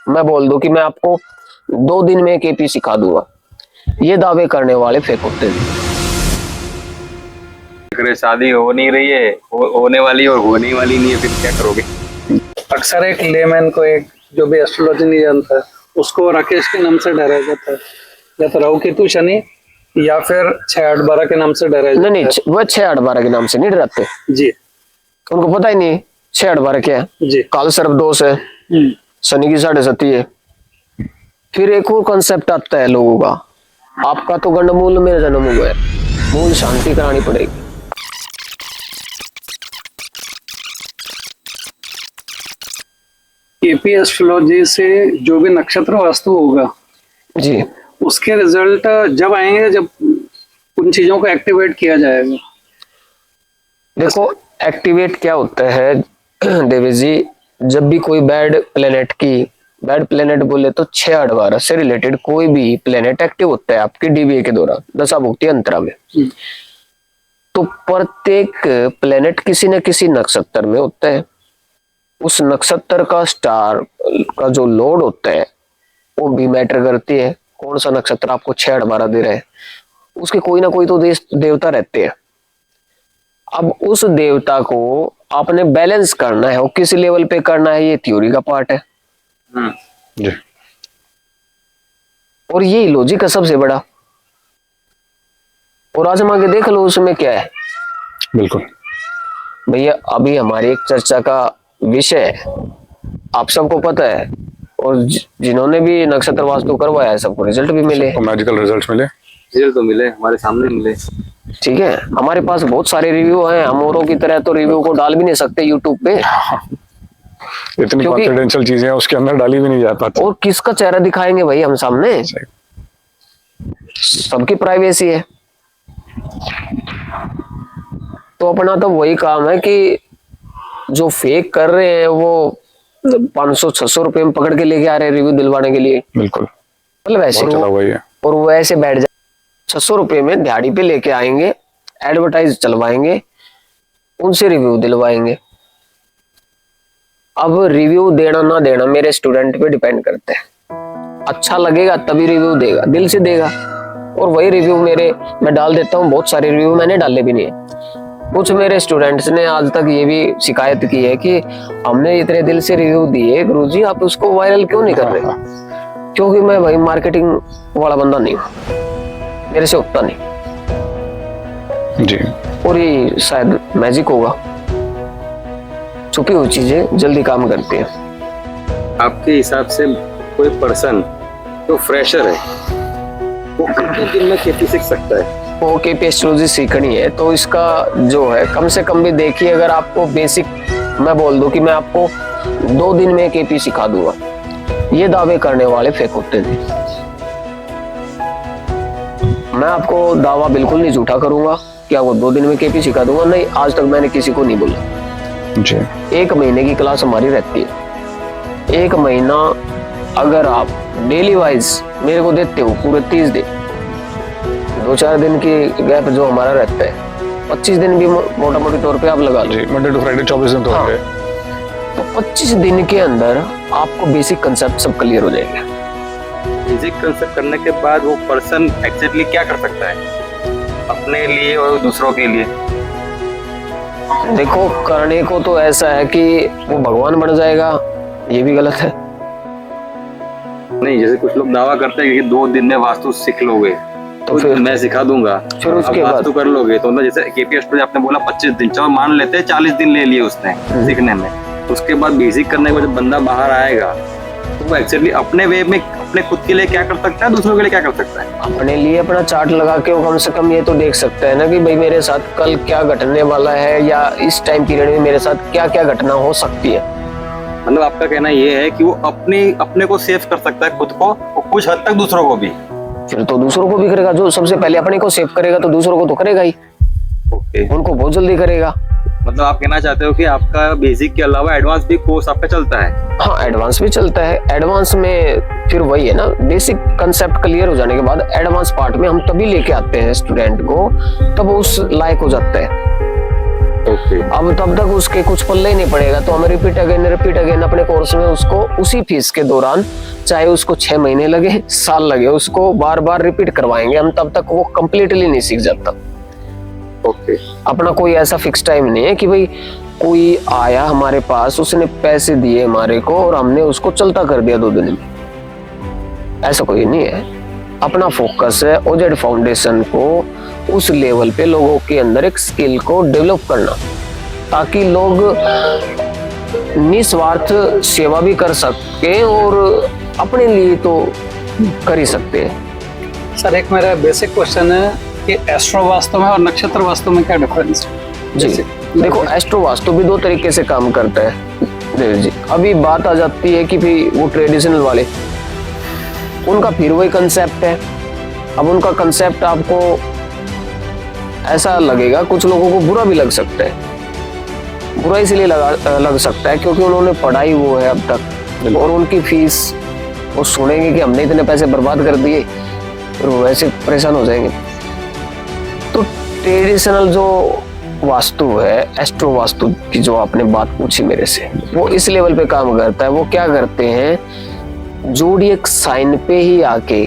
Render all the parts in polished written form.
मैं बोल दूं कि मैं आपको 2 दिन में केपी सिखा दूंगा, ये दावे करने वाले फेक होते हैं। शादी हो नहीं रही है, होने वाली और होने वाली नहीं है, फिर क्या करोगे? अक्सर एक लेमैन को, एक जो भी एस्ट्रोलॉजी नहीं जानता उसको राकेश के नाम से डराया जाता है, या तो राहु केतु शनि या फिर 6-8-12 के नाम से डराया जाता है। नहीं, वह 6-8-12 के नाम से नहीं डराते जी, उनको पता ही नहीं 6-8-12 क्या है। जी, काल सर्प दोष है, शनि की 7.5 है। फिर एक और कंसेप्ट आता है लोगों का, आपका तो गंडमूल में जन्म हुआ है, मूल शांति करानी पड़ेगी। केपी एस्ट्रोलॉजी से जो भी नक्षत्र वास्तु होगा जी, उसके रिजल्ट जब आएंगे जब उन चीजों को एक्टिवेट किया जाएगा। देखो एक्टिवेट क्या होता है देवी जी, जब भी कोई बैड प्लेनेट बोले तो 6-8-12 से रिलेटेड कोई भी प्लेनेट एक्टिव होता है आपकी डीबीए के दौरान, दशा भुक्ति अंतरा में, तो प्रत्येक प्लेनेट किसी न किसी नक्षत्र में होता है। उस नक्षत्र का स्टार का जो लोड होता है वो भी मैटर करती है। कौन सा नक्षत्र आपको 6-8-12 दे रहा है, उसके कोई ना कोई तो देवता रहते हैं। अब उस देवता को आपने बैलेंस करना है, और किस लेवल पे करना है ये थ्योरी का पार्ट है। जी। और यही लॉजिक है सबसे बड़ा, और आजमा के देख लो उसमें क्या है। बिल्कुल भैया अभी हमारी एक चर्चा का विषय है, आप सबको पता है, और जिन्होंने भी नक्षत्र वास्तु करवाया है सबको रिजल्ट भी मिले, मैजिकल रिजल्ट मिले, रिजल्ट तो मिले, हमारे सामने मिले। ठीक है, हमारे पास बहुत सारे रिव्यू हैं, हम औरों की तरह तो रिव्यू को डाल भी नहीं सकते यूट्यूब पे, इतनी कॉन्फिडेंशियल चीजें हैं उसके अंदर डाली भी नहीं जा पाती। और किसका चेहरा दिखाएंगे भाई हम सामने, सबकी प्राइवेसी है। तो अपना तो वही काम है कि जो फेक कर रहे हैं वो 500-600 रुपए में पकड़ के लेके आ रहे हैं रिव्यू दिलवाने के लिए। बिल्कुल, मतलब ऐसे और वो ऐसे बैठ जाए 600 रुपए में दिहाड़ी पे लेके आएंगे, एडवर्टाइज चलवाएंगे, उनसे रिव्यू दिलवाएंगे। अब रिव्यू देना ना देना मेरे स्टूडेंट पे डिपेंड करता है, अच्छा लगेगा तभी रिव्यू देगा, दिल से देगा। और वही रिव्यू मैं डाल देता हूँ, बहुत सारे रिव्यू मैंने डाले भी नहीं है। कुछ मेरे स्टूडेंट्स ने आज तक ये भी शिकायत की है कि हमने इतने दिल से रिव्यू दिए, गुरुजी आप उसको वायरल क्यों नहीं कर रहे? क्योंकि मैं भाई मार्केटिंग वाला बंदा नहीं हूँ, मेरे से उतना नहीं जी। और ये शायद मैजिक होगा, छुपी हुई चीजें जल्दी काम करती है। आपके हिसाब से कोई पर्सन जो फ्रेशर है वो कितने दिन में केपी सीख सकता है? वो केपी एस्ट्रोलॉजी सीखनी है तो इसका जो है कम से कम भी देखिए, अगर आपको बेसिक मैं बोल दूं कि मैं आपको 2 दिन में केपी सिखा दूंगा, ये दावे करने वाले फेक होते थे। मैं आपको दावा बिल्कुल नहीं झूठा करूंगा कि आपको 2 दिन में केपी सिखा दूंगा, नहीं, आज तक मैंने किसी को नहीं बोला जी। 1 महीने की क्लास हमारी रहती है। 1 महीना अगर आप डेली वाइज मेरे को देते हो, पूरे 30 दिन, 2-4 दिन की गैप जो हमारा रहता है, 25 दिन भी मोटा मोटी तौर पे आप लगा लो, मंडे टू फ्राइडे 24 दिन तो हो गए। तो 25 दिन के अंदर आपको बेसिक कंसेप्ट सब क्लियर हो जाएगा। बेसिक कंसेप्ट करने के बाद वो पर्सन एक्जेक्टली क्या कर सकता है अपने लिए और दूसरों के लिए? देखो करने को तो ऐसा है कि वो भगवान बन जाएगा, ये भी गलत है। नहीं, जैसे कुछ लोग दावा करते हैं कि 2 दिन में वास्तु सीख लोगे तो फिर मैं सिखा दूंगा, फिर उसके बाद वास्तु कर लोगे तो मतलब जैसे केपी एस्ट्रोलॉजी आपने बोला 25 दिन, चलो मान लेते हैं 40 दिन ले लिए उसने सीखने में, उसके बाद बेसिक करने के बाद जब बंदा बाहर आएगा तो वो एक्चुअली अपने वे में अपने खुद के लिए क्या कर सकता है, दूसरों के लिए क्या कर सकता है? अपने लिए अपना चार्ट लगा के वो कम से कम ये तो देख सकता है ना कि भाई मेरे साथ कल क्या घटने वाला है, या इस टाइम पीरियड में मेरे साथ क्या क्या घटना हो सकती है। मतलब आपका कहना ये है कि वो अपने को सेव कर सकता है, खुद को और कुछ हद तक दूसरों को भी। फिर तो दूसरों को भी करेगा, जो सबसे पहले अपने को सेव करेगा तो दूसरों को तो करेगा ही। ओके, उनको बहुत जल्दी करेगा। मतलब आप कहना चाहते हो कि आपका बेसिक के अलावा एडवांस भी कोर्स आपका चलता है? हाँ, एडवांस भी चलता है। एडवांस में फिर वही है ना, बेसिक कंसेप्ट क्लियर हो जाने के बाद एडवांस पार्ट में हम तभी लेके आते हैं स्टूडेंट को, तब उस लायक हो जाता है। ओके। अब तब तक उसके कुछ पल्ले ही नहीं पड़ेगा, तो हमें रिपीट अगेन अपने कोर्स में उसको उसी फीस के दौरान, चाहे उसको 6 महीने लगे, साल लगे, उसको बार बार रिपीट करवाएंगे हम, तब तक वो कंप्लीटली नहीं सीख जाता। ओके। अपना कोई ऐसा फिक्स टाइम नहीं है कि भाई कोई आया हमारे पास, उसने पैसे दिए हमारे को और हमने उसको चलता कर दिया 2 दिन में, ऐसा कोई नहीं है। अपना फोकस है ओजेड फाउंडेशन को उस लेवल पे लोगों के अंदर एक स्किल को डेवलप करना, ताकि लोग निस्वार्थ सेवा भी कर सके और अपने लिए तो कर ही सकते हैं। सर एक मेरा बेसिक क्वेश्चन है कि एस्ट्रो वास्तु में और नक्षत्र वास्तु में क्या डिफरेंस है? जी देखो, एस्ट्रो वास्तु भी 2 तरीके से काम करता है देव जी। अभी बात आ जाती है कि भाई वो ट्रेडिशनल वाले, उनका फिर वही कंसेप्ट है। अब उनका कंसेप्ट आपको ऐसा लगेगा, कुछ लोगों को बुरा भी लग सकता है। बुरा इसलिए लग सकता है क्योंकि उन्होंने पढ़ाई वो है अब तक, और उनकी फीस वो सुनेंगे कि हमने इतने पैसे बर्बाद कर दिए, फिर वो वैसे परेशान हो जाएंगे। तो ट्रेडिशनल जो वास्तु है, एस्ट्रो वास्तु की जो आपने बात पूछी मेरे से, वो इस लेवल पे काम करता है। वो क्या करते हैं, जोडिएक साइन पे ही आके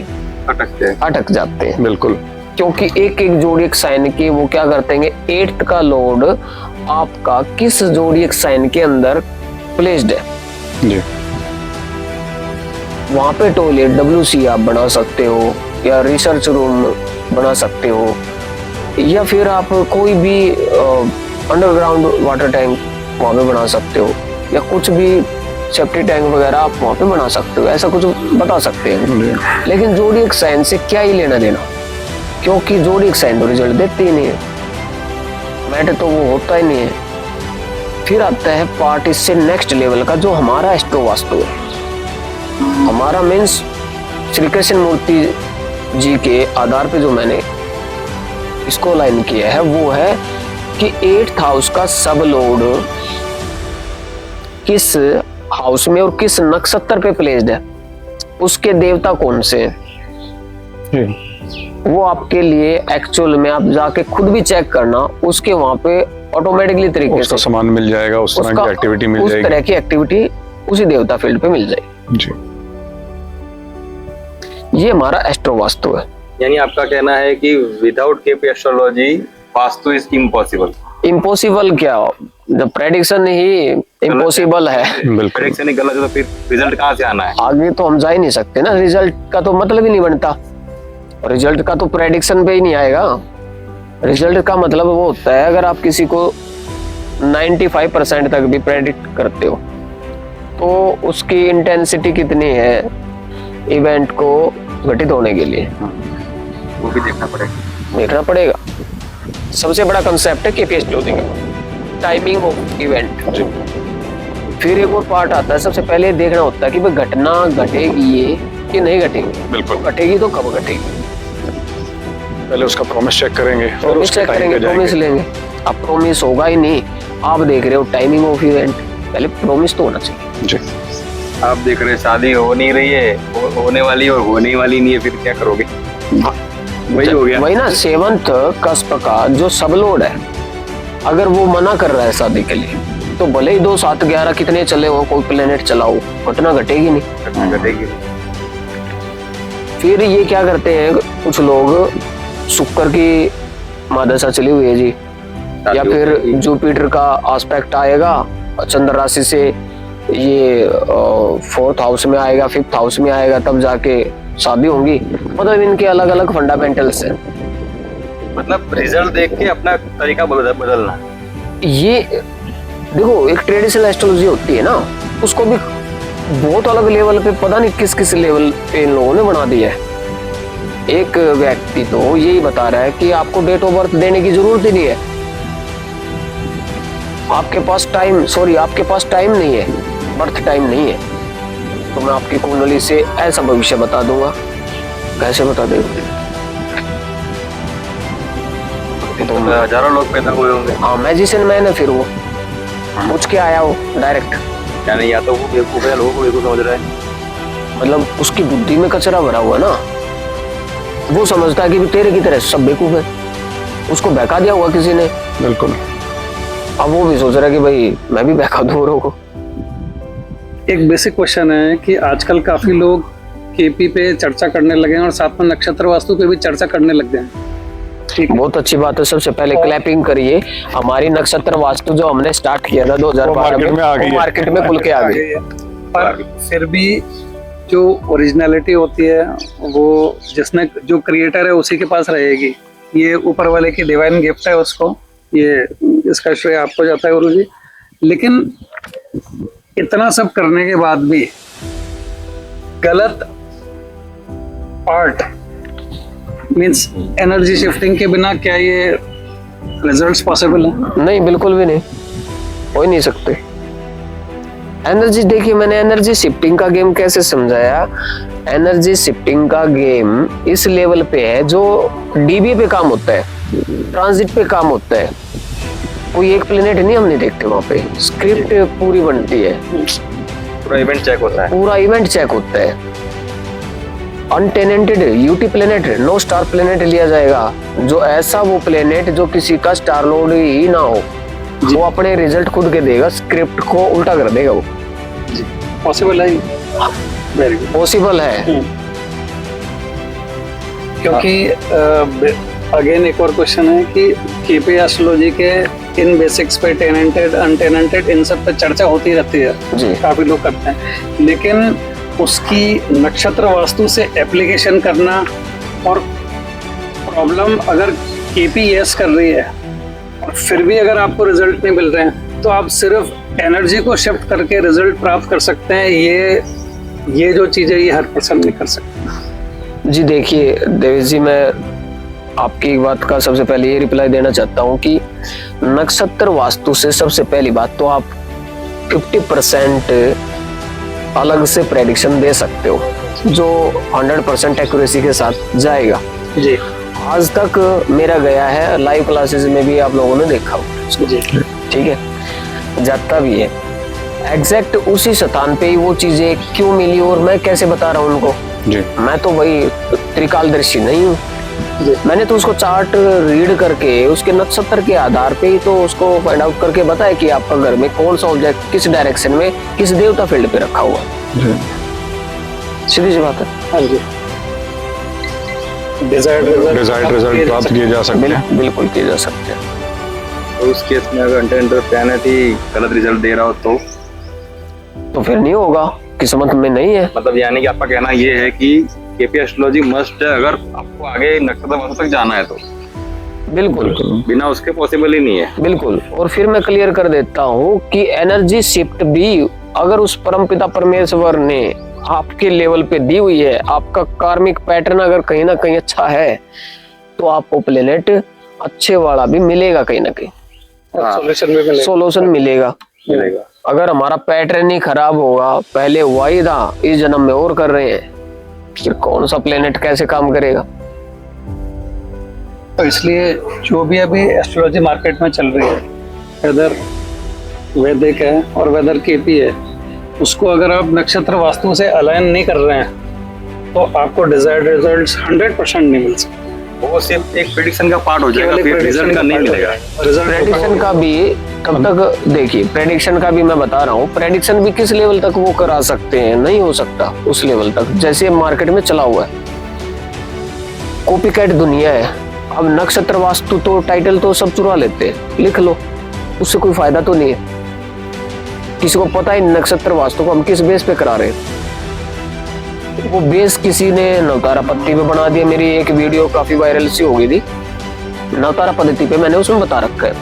अटक जाते हैं। बिल्कुल, क्योंकि एक एक जोडिएक साइन के वो क्या करते हैं, 8th का लोड आपका किस जोडिएक साइन के अंदर प्लेस्ड है, जी वहां पे टॉयलेट WC आप बना सकते हो, या रिसर्च रूम बना सकते हो, या फिर आप कोई भी अंडरग्राउंड वाटर टैंक वहां पे बना सकते हो, या कुछ भी सेफ्टी टैंक वगैरह आप वहां पे बना सकते हो, ऐसा कुछ बता सकते हैं। लेकिन जोडिएक साइन से क्या ही लेना देना, क्योंकि जोडिएक साइन तो रिजल्ट देती ही नहीं है, मैटर तो वो होता ही नहीं है। फिर आता है पार्ट इससे नेक्स्ट लेवल का, जो हमारा एस्ट्रो वास्तु है। हमारा मीन्स श्री कृष्ण मूर्ति जी के आधार पे जो मैंने इसको लाइन किया है, वो है कि 8th हाउस का सब लोड किस हाउस में और किस नक्षत्र पे प्लेस्ड है, उसके देवता कौन से हैं, वो आपके लिए एक्चुअल में आप जाके खुद भी चेक करना, उसके वहां पे ऑटोमेटिकली तरीके उसका से सामान मिल जाएगा, उस तरह की एक्टिविटी मिल जाएगी, उस तरह की एक्टिविटी उसी देवता फील्ड पे मिल जाएगी। जी। ये हमारा एस्ट्रो वास्तु है। यानी आपका कहना है कि without KP astrology vastu is impossible. Impossible क्या, जब प्रेडिक्शन ही इम्पॉसिबल है, बिल्कुल, प्रेडिक्शन ही गलत है तो फिर रिजल्ट कहाँ से आना है? आगे तो हम जा ही नहीं सकते ना। रिजल्ट का तो मतलब ही नहीं बनता, रिजल्ट का तो प्रेडिक्शन पे ही नहीं आएगा। रिजल्ट का मतलब वो होता है अगर आप किसी को 95% तक भी प्रेडिक्ट करते हो, तो उसकी इंटेंसिटी कितनी है इवेंट को घटित होने के लिए, वो भी देखना पड़ेगा। सबसे बड़ा कंसेप्ट है केपी एस्ट्रोलॉजी का, टाइमिंग ऑफ इवेंट। फिर एक और पार्ट आता है, सबसे पहले देखना होता है कि भाई घटना घटेगी ये कि नहीं घटेगी। बिल्कुल, घटेगी तो कब घटेगी, पहले उसका प्रॉमिस चेक करेंगे और प्रॉमिस उसके चेक टाइम करेंगे, पे प्रॉमिस जाएंगे। लेंगे। अब प्रॉमिस होगा ही नहीं, आप देख रहे हो टाइमिंग ऑफ इवेंट, पहले प्रॉमिस तो होना चाहिए। जी, आप देख रहे हैं शादी हो नहीं रही है, होने वाली और होने वाली नहीं है, फिर क्या करोगे? वही हो गया, वही ना। 7th कस्प का जो सब लोड है, अगर वो मना कर रहा है शादी के लिए, तो भले ही 2, 7, 11 कितने चले हो, कोई प्लेनेट चलाओ, घटना घटेगी नहीं। घटेगी। फिर ये क्या करते हैं कुछ लोग, शुक्र की महादशा चली हुई है जी, या फिर जुपिटर का एस्पेक्ट आएगा चंद्र राशि से, ये 4th हाउस में आएगा, 5th हाउस में आएगा, तब जाके शादी होंगी। मतलब इनके अलग अलग फंडामेंटल्स हैं। मतलब रिजल्ट देख के अपना तरीका बदलना। ये देखो, एक ट्रेडिशनल एस्ट्रोलॉजी होती है ना, उसको भी बहुत अलग लेवल पे, पता नहीं किस किस लेवल पे इन लोगों ने बना दिया है। एक व्यक्ति तो यही बता रहा है कि आपको डेट ऑफ बर्थ देने की जरूरत ही नहीं है, आपके पास टाइम नहीं है, बर्थ टाइम नहीं है, तो मैं आपकी कुंडली से ऐसा भविष्य बता दूंगा। कैसे बता देगा? तो हजारों लोग पैदा हुए होंगे। हाँ, मैजिशियन मैन है फिर वो, पूछ के आया हो डायरेक्ट। यानी या तो वो बेवकूफ है, लोगों को बेवकूफ समझ रहा है। मतलब उसकी बुद्धि में कचरा भरा हुआ ना, वो समझता है कि भी तेरे की तरह सब बेवकूफ है, उसको बहका दिया हुआ किसी ने। बिल्कुल, अब वो भी सोच रहा है कि भाई मैं भी बहका दूं औरों को। एक बेसिक क्वेश्चन है कि आजकल काफी लोग केपी पे चर्चा करने लगे हैं और साथ में नक्षत्र वास्तु पे भी चर्चा करने लग गए हैं। ठीक है, बहुत अच्छी बात है। सबसे पहले क्लैपिंग करिए। हमारी नक्षत्र वास्तु जो हमने स्टार्ट किया था 2012 मार्केट में आ गई है। मार्केट में खुल के आ गई। पर फिर भी जो ओरिजिनलिटी होती है वो जिसने जो क्रिएटर है उसी के पास रहेगी। ये ऊपर वाले की डिवाइन गिफ्ट है उसको, ये इसका श्रेय आपको जाता है गुरु जी। लेकिन इतना सब करने के बाद भी गलत पार्ट मीन्स एनर्जी शिफ्टिंग के बिना क्या ये रिजल्ट्स पॉसिबल है? नहीं, बिल्कुल भी नहीं, हो ही नहीं सकते। एनर्जी देखिए, मैंने एनर्जी शिफ्टिंग का गेम कैसे समझाया। एनर्जी शिफ्टिंग का गेम इस लेवल पे है जो डीबी पे काम होता है, ट्रांजिट पे काम होता है। कोई एक प्लेनेट नहीं हम नहीं देखते वहां पे, स्क्रिप्ट पूरी बनती है, पूरा इवेंट चेक होता है, पूरा इवेंट चेक होता है। अनटेनेंटेड यूटी प्लेनेट, नो स्टार प्लेनेट लिया जाएगा, जो ऐसा वो प्लेनेट जो किसी का स्टार लोड ही ना हो, वो अपने रिजल्ट खुद के देगा, स्क्रिप्ट को उल्टा कर देगा। वो पॉसिबल है, वेरी गुड, पॉसिबल है। क्योंकि अगेन एक और क्वेश्चन है कि केपी एस्ट्रोलॉजी के इन बेसिक्स पे टेनेंटेड अनटेनेंटेड इन सब पे चर्चा होती रहती है जी। काफी लोग करते हैं, लेकिन उसकी नक्षत्र वास्तु से एप्लीकेशन करना और प्रॉब्लम अगर केपीएस कर रही है और फिर भी अगर आपको रिजल्ट नहीं मिल रहे हैं तो आप सिर्फ एनर्जी को शिफ्ट करके रिजल्ट प्राप्त कर सकते हैं। ये जो चीजें ये हर पर्सन नहीं कर सकते। जी देखिए देवेश जी, मैं आपकी एक बात का सबसे पहले ये रिप्लाई देना चाहता हूँ कि नक्षत्र वास्तु से सबसे पहली बात तो आप 50% अलग से प्रेडिक्शन दे सकते हो जो 100% एक्यूरेसी के साथ जाएगा। जी आज तक मेरा गया है, लाइव क्लासेस में भी आप लोगों ने देखा हो। जी ठीक है, जाता भी है एग्जैक्ट उसी स्थान पे ही वो चीजें क्यों मिली और मैं कैसे बता रहा हूँ उनको। जी मैं तो वही त्रिकालदर्शी नहीं हूँ, मैंने तो उसको चार्ट रीड करके उसके नक्षत्र के आधार पे ही तो उसको फाइंड आउट करके बताया कि आपका घर में कौन सा ऑब्जेक्ट किस डायरेक्शन में किस देवता फील्ड पे रखा हुआ है। सीधी सी बात है। हाँ जी, डिजायर्ड रिजल्ट प्राप्त किए जा सकते हैं। बिल्कुल किए जा सकते हैं। तो उस केस में अगर अनटेनेंटेड प्लैनेट ही गलत रिजल्ट दे रहा हो तो फिर नहीं होगा, किस्मत में नहीं है। मतलब यानी कि आपका कहना ये है कि केपी एस्ट्रोलॉजी मस्ट है अगर आपको आगे नक्षत्र वास्तु तक जाना है तो। बिल्कुल बिना उसके पॉसिबल ही नहीं है। बिल्कुल। और फिर मैं क्लियर कर देता हूँ कि एनर्जी शिफ्ट भी अगर उस परमपिता परमेश्वर ने आपके लेवल पे दी हुई है, आपका कार्मिक पैटर्न अगर कहीं ना कहीं अच्छा है तो आपको प्लेनेट अच्छे वाला भी मिलेगा, कहीं ना कहीं सोल्यूशन मिलेगा। अगर हमारा पैटर्न ही खराब होगा, पहले हुआ ही था, इस जन्म में और कर रहे हैं, फिर कौन सा प्लेनेट कैसे काम करेगा। तो इसलिए जो भी अभी एस्ट्रोलॉजी मार्केट में चल रही है, वेदर वैदिक है और वेदर केपी है, उसको अगर आप नक्षत्र वास्तु से अलाइन नहीं कर रहे हैं तो आपको डिजायर्ड रिजल्ट्स 100% नहीं मिल सकते। वो सिर्फ एक प्रेडिक्शन का पार्ट हो जाएगा, फिर रिजल्ट का नहीं मिलेगा। प्रेडिक्शन का भी कब तक, देखिए प्रेडिक्शन का भी मैं बता रहा हूँ, प्रेडिक्शन भी किस लेवल तक वो करा सकते हैं, नहीं हो सकता उस लेवल तक जैसे मार्केट में चला हुआ है। कॉपी कैट दुनिया है। अब नक्षत्र वास्तु तो टाइटल तो सब चुरा लेते हैं, लिख लो, उससे कोई फायदा तो नहीं है। किसी को पता ही नक्षत्र वास्तु को हम किस बेस पे करा रहे हैं। वो बेस किसी ने नवतारा पद्धति पे बना दिया। मेरी एक वीडियो काफी वायरल सी हो गई थी नवतारा पद्धति पे, मैंने उसमें बता रखा है।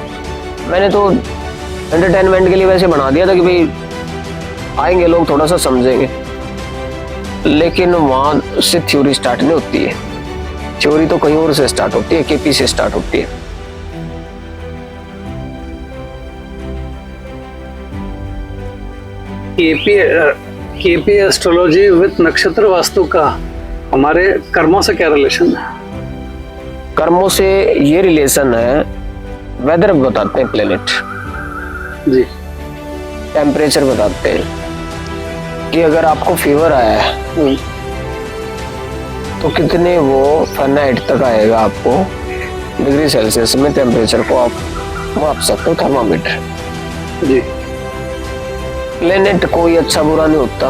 मैंने तो एंटरटेनमेंट के लिए वैसे बना दिया था कि भाई आएंगे लोग, थोड़ा सा समझेंगे, लेकिन वहां से थ्योरी स्टार्ट नहीं होती है। थ्योरी तो कहीं और से स्टार्ट होती है, केपी से स्टार्ट होती है। केपी एस्ट्रोलॉजी विद नक्षत्र वास्तु का हमारे कर्मों से क्या रिलेशन है? कर्मों से ये रिलेशन है, वेदर बताते हैं प्लेनेट जी, टेम्परेचर बताते हैं कि अगर आपको फीवर आया है तो कितने वो फ़ारेनहाइट तक आएगा आपको डिग्री सेल्सियस में टेम्परेचर को आप वो आप सकते हो थर्मामीटर। जी प्लेनेट कोई अच्छा बुरा नहीं होता,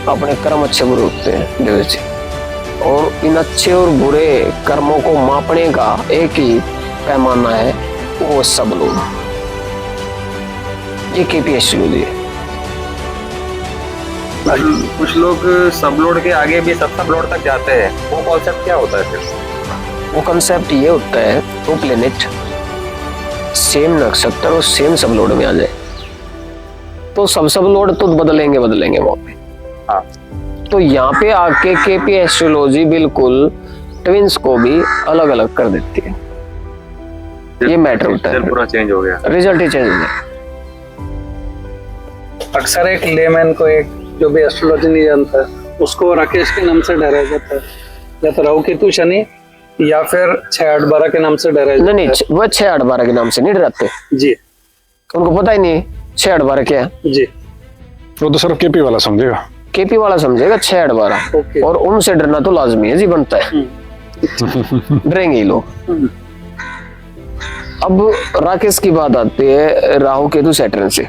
अपने कर्म अच्छे बुरे होते हैं देव जी। और इन अच्छे और बुरे कर्मों को मापने का एक ही पैमाना है, वो सब लोग, ये केपी एस्ट्रोलॉजी है। कुछ लोग सब लोड के आगे भी सब लोड तक जाते हैं, वो कॉन्सेप्ट क्या होता है फिर? वो कंसेप्ट ये होता है तो प्लेनेट सेम नक्षत्र और सेम सब लोड में आ जाए तो सब लोड तो बदलेंगे वहां पे। हाँ तो यहाँ पे आके केपी एस्ट्रोलॉजी बिल्कुल ट्विंस को भी अलग अलग कर देती है। ये मैटर होता है, पूरा चेंज हो गया, रिजल्ट ही चेंज हो गया। अक्सर एक लेमैन को, एक जो भी एस्ट्रोलॉजी नहीं जानता है, उसको राकेश के नाम से डराया जाता है, या तो राहु केतु शनि या फिर 6-8-12 के नाम से डराया जाता है। नहीं, वह 6-8-12 के नाम से नहीं डराते, जी उनको पता ही नहीं 6-8-12 क्या है। जी वो तो सिर्फ केपी वाला समझेगा, केपी वाला समझेगा 6-8-12, ओके। और उनसे डरना तो लाजमी है जी, बनता है, डरेंगे ही लोग। अब राकेश की बात आती है राहु केतु सैटर्न से।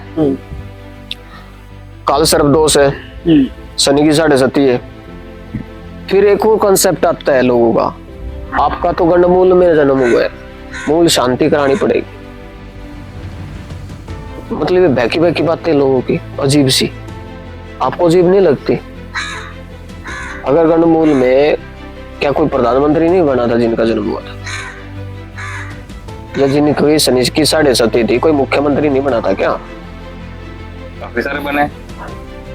काल सर्प दोष है, शनि की 7.5 है। फिर एक और कंसेप्ट आता है लोगों का, आपका तो गंडमूल में जन्म हुआ है, मूल शांति करानी पड़ेगी। मतलब ये बहकी बहकी बातें लोगों की अजीब सी, आपको अजीब नहीं लगती? अगर गंडमूल में क्या कोई प्रधानमंत्री नहीं बना था जिनका जन्म हुआ था, या जिनकी शनि की 7.5 थी, कोई मुख्यमंत्री नहीं बना था क्या? काफी सारे बने,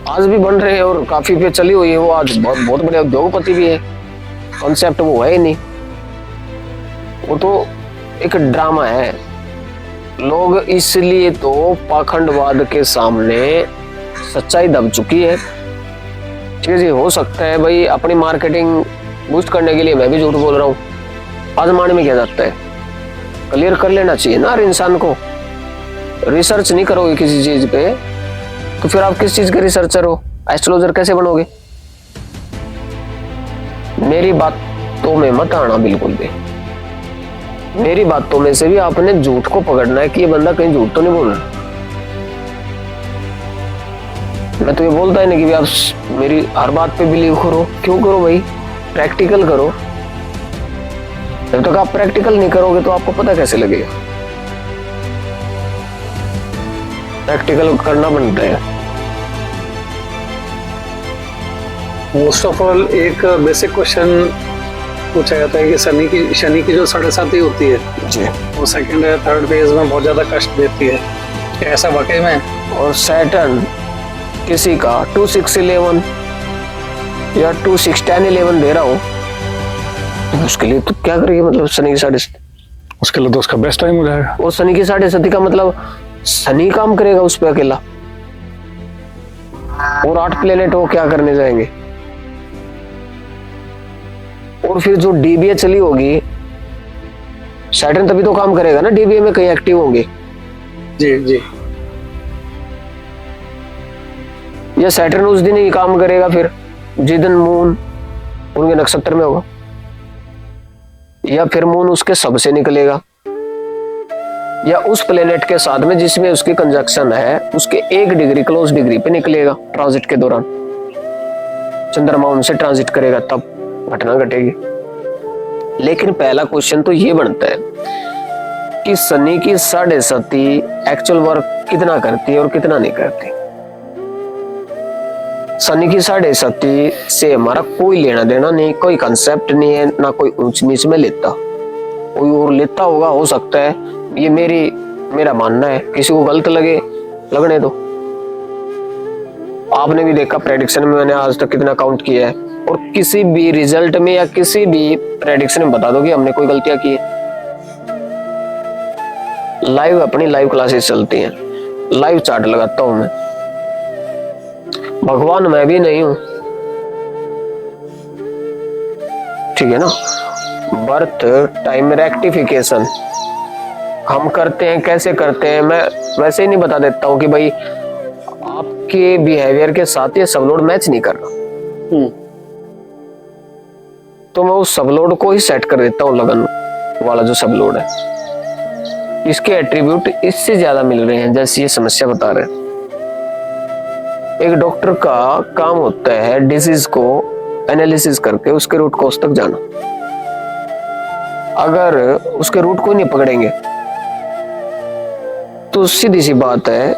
आज भी बन रहे हैं और काफी पे चली हुई है, वो आज बहुत बड़े उद्योगपति भी है। कॉन्सेप्ट वो है ही नहीं, वो तो एक ड्रामा है। लोग इसलिए तो पाखंडवाद के सामने सच्चाई दब चुकी है। ठीक है जी, हो सकता है भाई अपनी मार्केटिंग बूस्ट करने के लिए मैं भी झूठ बोल रहा हूँ, आजमाने में क्या जाता है, क्लियर कर लेना चाहिए ना हर इंसान को। रिसर्च नहीं करोगे किसी चीज पे तो फिर आप किस चीज के रिसर्चर हो, एस्ट्रोलॉजर कैसे बनोगे? मेरी बातों में मत आना बिल्कुल भी। मेरी बातों में से भी आपने झूठ को पकड़ना है कि ये बंदा कहीं झूठ तो नहीं बोल रहा। मैं तो ये बोलता है ना कि आप मेरी हर बात पे बिलीव करो। क्यों करो भाई? प्रैक्टिकल करो। जब तक आप प्रैक्टिकल नहीं करोगे तो आपको पता कैसे लगेगा? प्रैक्टिकल करना बनता है। मोस्ट ऑफ ऑल एक बेसिक क्वेश्चन पूछा जाता है कि शनि की जो 7.5 होती है जी, वो सेकंड या थर्ड फेज में बहुत ज्यादा कष्ट देती है, क्या ऐसा वाकई में? और सैटर्न किसी का 2-6-11 या 2-6-10-11 दे रहा हो तो उसके लिए तो क्या करेगी? मतलब शनि की 7.5, उसके लिए तो उसका बेस्ट टाइम हो जाएगा। और शनि की 7.5 का मतलब शनि काम करेगा उस पे अकेला, और 8 प्लेनेट वो क्या करने जाएंगे? और फिर जो डीबीए चली होगी, सैटर्न तभी तो काम करेगा ना, डीबीए में कहीं एक्टिव होंगे। जी जी या सैटर्न उस दिन ही काम करेगा फिर जिस दिन मून उनके नक्षत्र में होगा, या फिर मून उसके सबसे निकलेगा, या उस प्लेनेट के साथ में जिसमें उसकी कंजक्शन है उसके 1 डिग्री क्लोज डिग्री पे निकलेगा ट्रांजिट के दौरान। चंद्रमा उनसे ट्रांजिट करेगा तब घटना घटेगी। लेकिन पहला क्वेश्चन तो ये बनता है कि शनि की 7.5 एक्चुअल वर्क कितना करती है और कितना नहीं करती। शनि की 7.5 से हमारा कोई लेना देना नहीं, कोई कंसेप्ट नहीं है, ना कोई ऊंच नीच में लेता, कोई और लेता होगा हो सकता है, ये मेरा मानना है। किसी को गलत लगे लगने दो। आपने भी देखा प्रेडिक्शन में मैंने आज तक कितना काउंट किया है, और किसी भी रिजल्ट में या किसी भी प्रेडिक्शन में बता दो कि हमने कोई गलतियां की है। अपनी लाइव क्लासेस चलती हैं, लाइव चार्ट लगाता हूं मैं। भगवान मैं भी नहीं हूं, ठीक है ना। बर्थ टाइम रेक्टिफिकेशन हम करते हैं, कैसे करते हैं मैं वैसे ही नहीं बता देता हूं कि भाई आपके बिहेवियर के साथ ये सब लोड मैच नहीं कर रहा, तो मैं उस सब लोड को ही सेट कर देता हूं, लगन वाला जो सब लोड है। इसके एट्रीब्यूट इससे ज्यादा मिल रहे हैं जैसे ये समस्या बता रहे हैं। एक डॉक्टर का काम होता है डिजीज को एनालिसिस करके उसके रूट कॉज तक जाना। अगर उसके रूट को नहीं पकड़ेंगे तो सीधी सी बात है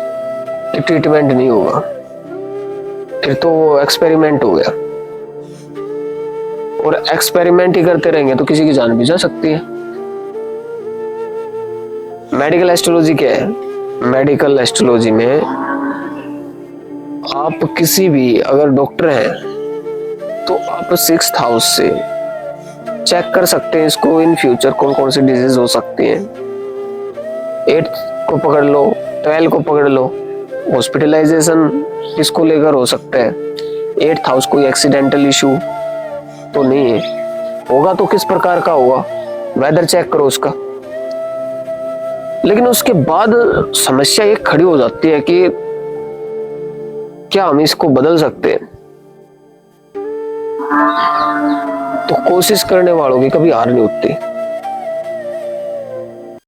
कि ट्रीटमेंट नहीं होगा, फिर तो वो एक्सपेरिमेंट हो गया। और एक्सपेरिमेंट ही करते रहेंगे तो किसी की जान भी जा सकती है। मेडिकल एस्ट्रोलॉजी क्या है? मेडिकल एस्ट्रोलॉजी में आप किसी भी अगर डॉक्टर हैं तो आप 6th हाउस से चेक कर सकते हैं इसको इन फ्यूचर कौन कौन सी डिजीज हो सकती हैं। 8th को पकड़ लो, 12 को पकड़ लो, हॉस्पिटलाइजेशन किसको लेकर हो सकता है। 8th हाउस कोई एक्सीडेंटल इशू तो नहीं है, होगा तो किस प्रकार का होगा, वेदर चेक करो उसका। लेकिन उसके बाद समस्या ये खड़ी हो जाती है कि क्या हम इसको बदल सकते हैं? तो कोशिश करने वालों की कभी हार नहीं होती।